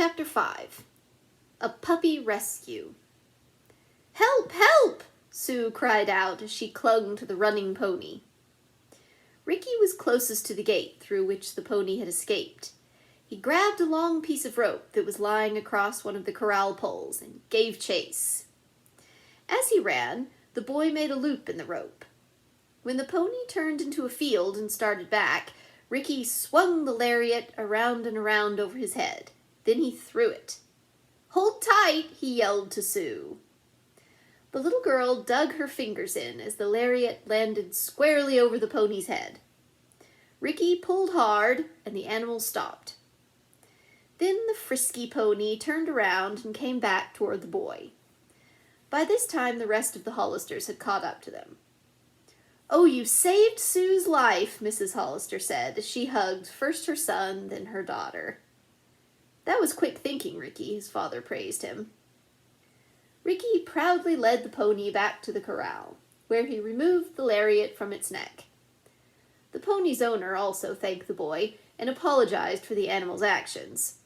Chapter 5. A Puppy Rescue. "Help! Help!" Sue cried out as she clung to the running pony. Ricky was closest to the gate through which the pony had escaped. He grabbed a long piece of rope that was lying across one of the corral poles and gave chase. As he ran, the boy made a loop in the rope. When the pony turned into a field and started back, Ricky swung the lariat around and around over his head. Then he threw it. "Hold tight!" he yelled to Sue. The little girl dug her fingers in as the lariat landed squarely over the pony's head. Ricky pulled hard, and the animal stopped. Then the frisky pony turned around and came back toward the boy. By this time, the rest of the Hollisters had caught up to them. "Oh, you saved Sue's life," Mrs. Hollister said as she hugged first her son, then her daughter. "That was quick thinking, Ricky," his father praised him. Ricky proudly led the pony back to the corral, where he removed the lariat from its neck. The pony's owner also thanked the boy and apologized for the animal's actions.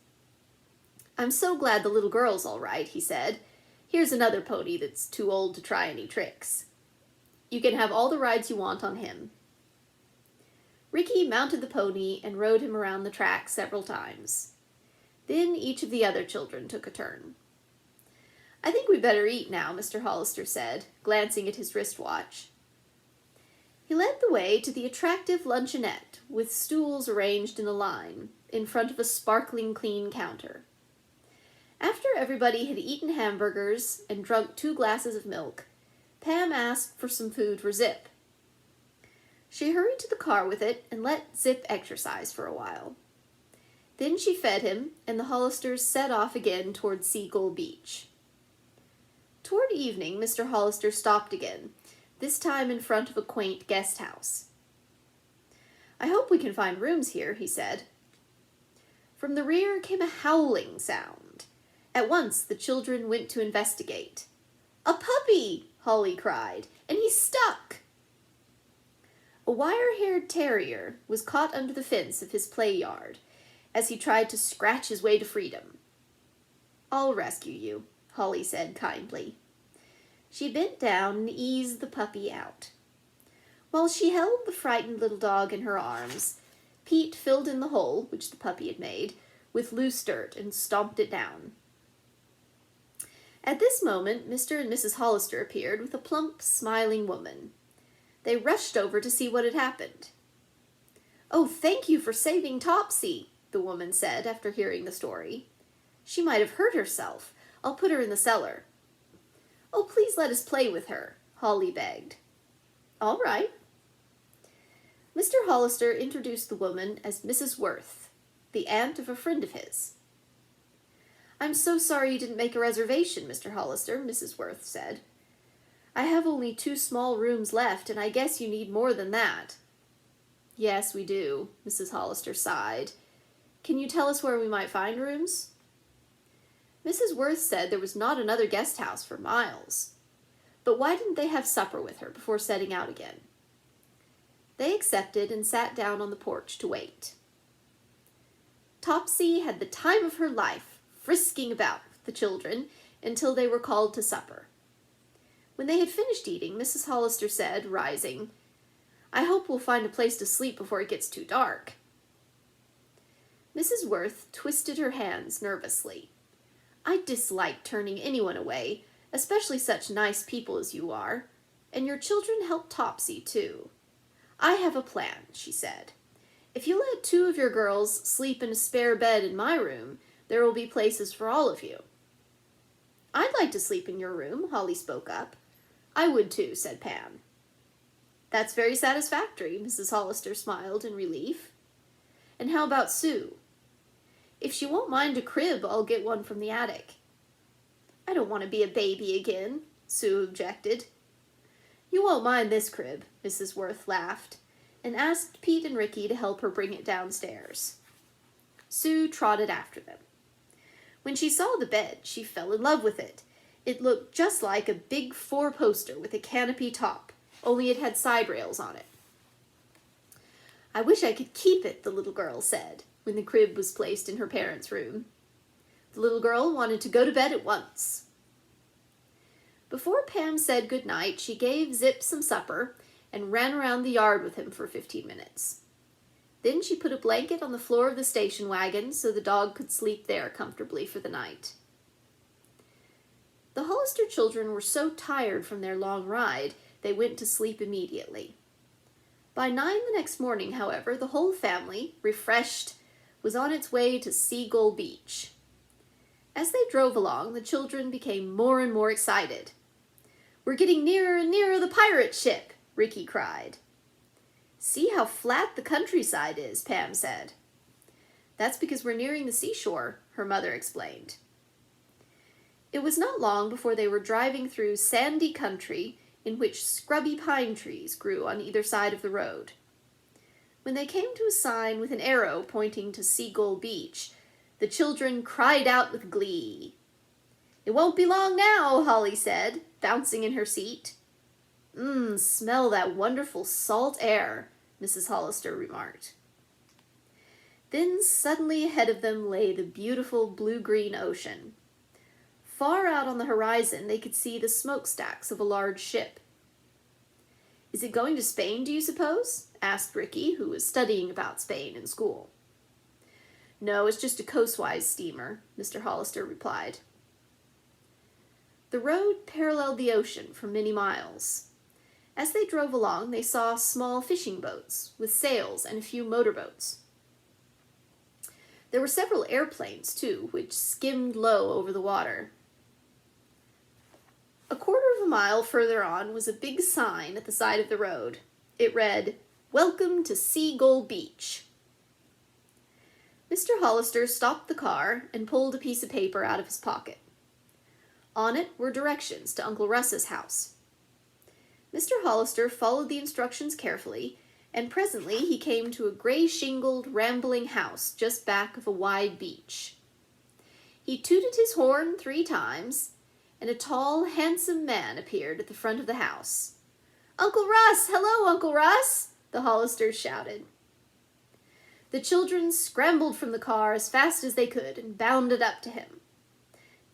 "I'm so glad the little girl's all right," he said. "Here's another pony that's too old to try any tricks. You can have all the rides you want on him." Ricky mounted the pony and rode him around the track several times. Then each of the other children took a turn. "I think we'd better eat now," Mr. Hollister said, glancing at his wristwatch. He led the way to the attractive luncheonette, with stools arranged in a line, in front of a sparkling clean counter. After everybody had eaten hamburgers and drunk 2 glasses of milk, Pam asked for some food for Zip. She hurried to the car with it and let Zip exercise for a while. Then she fed him, and the Hollisters set off again toward Seagull Beach. Toward evening, Mr. Hollister stopped again, this time in front of a quaint guest house. "I hope we can find rooms here," he said. From the rear came a howling sound. At once the children went to investigate. "A puppy!" Holly cried, "and he's stuck!" A wire-haired terrier was caught under the fence of his play yard as he tried to scratch his way to freedom. "I'll rescue you," Holly said kindly. She bent down and eased the puppy out. While she held the frightened little dog in her arms, Pete filled in the hole, which the puppy had made, with loose dirt and stomped it down. At this moment, Mr. and Mrs. Hollister appeared with a plump, smiling woman. They rushed over to see what had happened. "Oh, thank you for saving Topsy," the woman said after hearing the story. "She might have hurt herself. I'll put her in the cellar." "Oh, please let us play with her," Holly begged. "All right." Mr. Hollister introduced the woman as Mrs. Wirth, the aunt of a friend of his. "I'm so sorry you didn't make a reservation, Mr. Hollister," Mrs. Wirth said. "I have only 2 small rooms left, and I guess you need more than that." "Yes, we do," Mrs. Hollister sighed. "Can you tell us where we might find rooms?" Mrs. Wirth said there was not another guest house for miles. But why didn't they have supper with her before setting out again? They accepted and sat down on the porch to wait. Topsy had the time of her life, frisking about with the children until they were called to supper. When they had finished eating, Mrs. Hollister said, rising, "I hope we'll find a place to sleep before it gets too dark." Mrs. Wirth twisted her hands nervously. "I dislike turning anyone away, especially such nice people as you are, and your children help Topsy, too. I have a plan," she said. "If you let 2 of your girls sleep in a spare bed in my room, there will be places for all of you." "I'd like to sleep in your room," Holly spoke up. "I would too," said Pam. "That's very satisfactory," Mrs. Hollister smiled in relief. "And how about Sue?" "If she won't mind a crib, I'll get one from the attic." "I don't want to be a baby again," Sue objected. "You won't mind this crib," Mrs. Wirth laughed, and asked Pete and Ricky to help her bring it downstairs. Sue trotted after them. When she saw the bed, she fell in love with it. It looked just like a big 4-poster with a canopy top, only it had side rails on it. "I wish I could keep it," the little girl said, when the crib was placed in her parents' room. The little girl wanted to go to bed at once. Before Pam said good night, she gave Zip some supper and ran around the yard with him for 15 minutes. Then she put a blanket on the floor of the station wagon so the dog could sleep there comfortably for the night. The Hollister children were so tired from their long ride, they went to sleep immediately. By 9 the next morning, however, the whole family, refreshed, was on its way to Seagull Beach. As they drove along, the children became more and more excited. "We're getting nearer and nearer the pirate ship," Ricky cried. "See how flat the countryside is," Pam said. "That's because we're nearing the seashore," her mother explained. It was not long before they were driving through sandy country in which scrubby pine trees grew on either side of the road. When they came to a sign with an arrow pointing to Seagull Beach, the children cried out with glee. "It won't be long now," Holly said, bouncing in her seat. Smell that wonderful salt air," Mrs. Hollister remarked. Then suddenly ahead of them lay the beautiful blue-green ocean. Far out on the horizon, they could see the smokestacks of a large ship. "Is it going to Spain, do you suppose?" asked Ricky, who was studying about Spain in school. "No, it's just a coastwise steamer," Mr. Hollister replied. The road paralleled the ocean for many miles. As they drove along, they saw small fishing boats with sails and a few motorboats. There were several airplanes, too, which skimmed low over the water. A quarter of a mile further on was a big sign at the side of the road. It read, "Welcome to Seagull Beach." Mr. Hollister stopped the car and pulled a piece of paper out of his pocket. On it were directions to Uncle Russ's house. Mr. Hollister followed the instructions carefully, and presently he came to a gray-shingled, rambling house just back of a wide beach. He tooted his horn 3 times, and a tall, handsome man appeared at the front of the house. "Uncle Russ! Hello, Uncle Russ!" the Hollisters shouted. The children scrambled from the car as fast as they could and bounded up to him.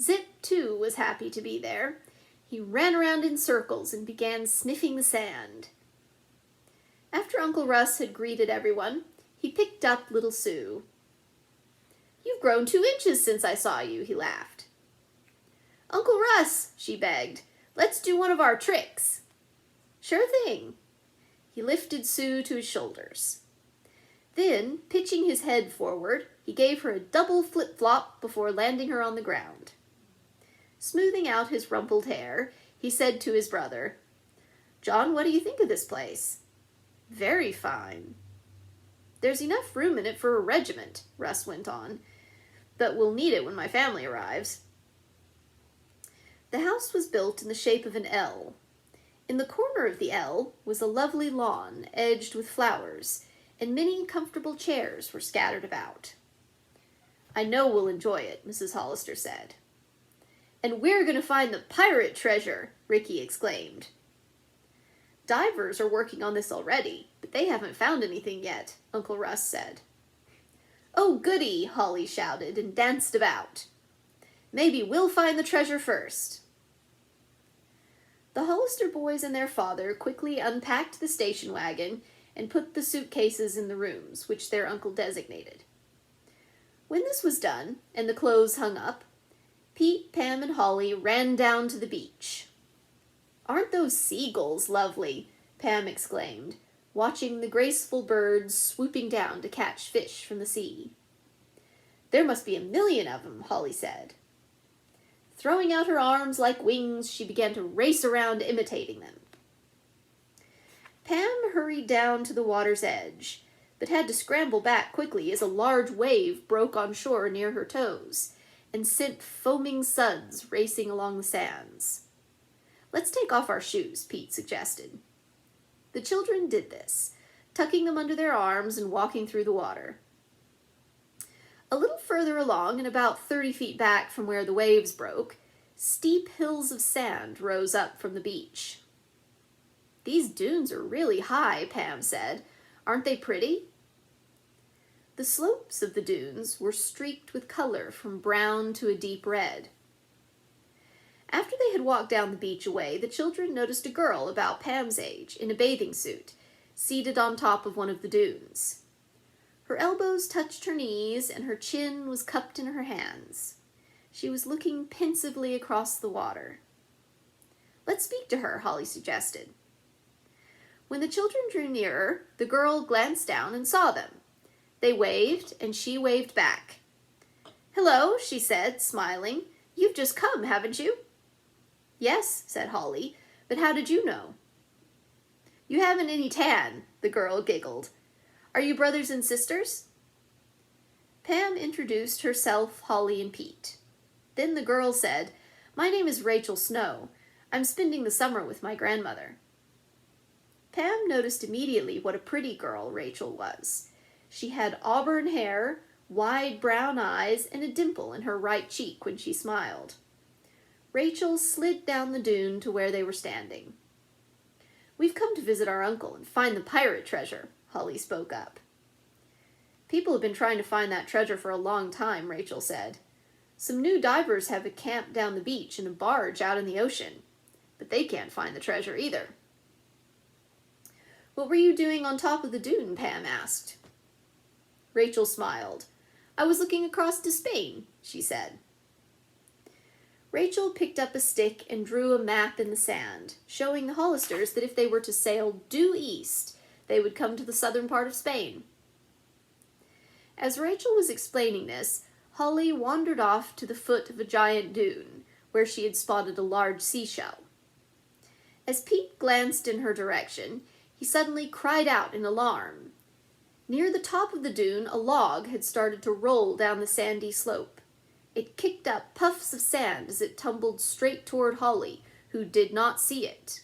Zip, too, was happy to be there. He ran around in circles and began sniffing the sand. After Uncle Russ had greeted everyone, he picked up little Sue. "You've grown 2 inches since I saw you," he laughed. "Uncle Russ," she begged, "let's do one of our tricks." "Sure thing." He lifted Sue to his shoulders. Then, pitching his head forward, he gave her a double flip-flop before landing her on the ground. Smoothing out his rumpled hair, he said to his brother, "John, what do you think of this place?" "Very fine." "There's enough room in it for a regiment," Russ went on, "but we'll need it when my family arrives." The house was built in the shape of an L. In the corner of the L was a lovely lawn edged with flowers, and many comfortable chairs were scattered about. "I know we'll enjoy it," Mrs. Hollister said. "And we're going to find the pirate treasure," Ricky exclaimed. "Divers are working on this already, but they haven't found anything yet," Uncle Russ said. "Oh, goody!" Holly shouted and danced about. "Maybe we'll find the treasure first." The Hollister boys and their father quickly unpacked the station wagon and put the suitcases in the rooms, which their uncle designated. When this was done, and the clothes hung up, Pete, Pam, and Holly ran down to the beach. "Aren't those seagulls lovely?" Pam exclaimed, watching the graceful birds swooping down to catch fish from the sea. "There must be 1,000,000 of them," Holly said. Throwing out her arms like wings, she began to race around imitating them. Pam hurried down to the water's edge, but had to scramble back quickly as a large wave broke on shore near her toes and sent foaming suds racing along the sands. "Let's take off our shoes," Pete suggested. The children did this, tucking them under their arms and walking through the water. A little further along, and about 30 feet back from where the waves broke, steep hills of sand rose up from the beach. "These dunes are really high," Pam said. "Aren't they pretty?" The slopes of the dunes were streaked with color from brown to a deep red. After they had walked down the beach away, the children noticed a girl about Pam's age, in a bathing suit, seated on top of one of the dunes. Her elbows touched her knees, and her chin was cupped in her hands. She was looking pensively across the water. "Let's speak to her," Holly suggested. When the children drew nearer, the girl glanced down and saw them. They waved, and she waved back. "Hello," she said, smiling. "You've just come, haven't you?" "Yes," said Holly, "but how did you know?" "You haven't any tan," the girl giggled. "Are you brothers and sisters?" Pam introduced herself, Holly, and Pete. Then the girl said, "My name is Rachel Snow. I'm spending the summer with my grandmother." Pam noticed immediately what a pretty girl Rachel was. She had auburn hair, wide brown eyes, and a dimple in her right cheek when she smiled. Rachel slid down the dune to where they were standing. "We've come to visit our uncle and find the pirate treasure," Holly spoke up. "People have been trying to find that treasure for a long time," Rachel said. "Some new divers have a camp down the beach and a barge out in the ocean, but they can't find the treasure either." "What were you doing on top of the dune?" Pam asked. Rachel smiled. "I was looking across to Spain," she said. Rachel picked up a stick and drew a map in the sand, showing the Hollisters that if they were to sail due east, they would come to the southern part of Spain. As Rachel was explaining this, Holly wandered off to the foot of a giant dune, where she had spotted a large seashell. As Pete glanced in her direction, he suddenly cried out in alarm. Near the top of the dune, a log had started to roll down the sandy slope. It kicked up puffs of sand as it tumbled straight toward Holly, who did not see it.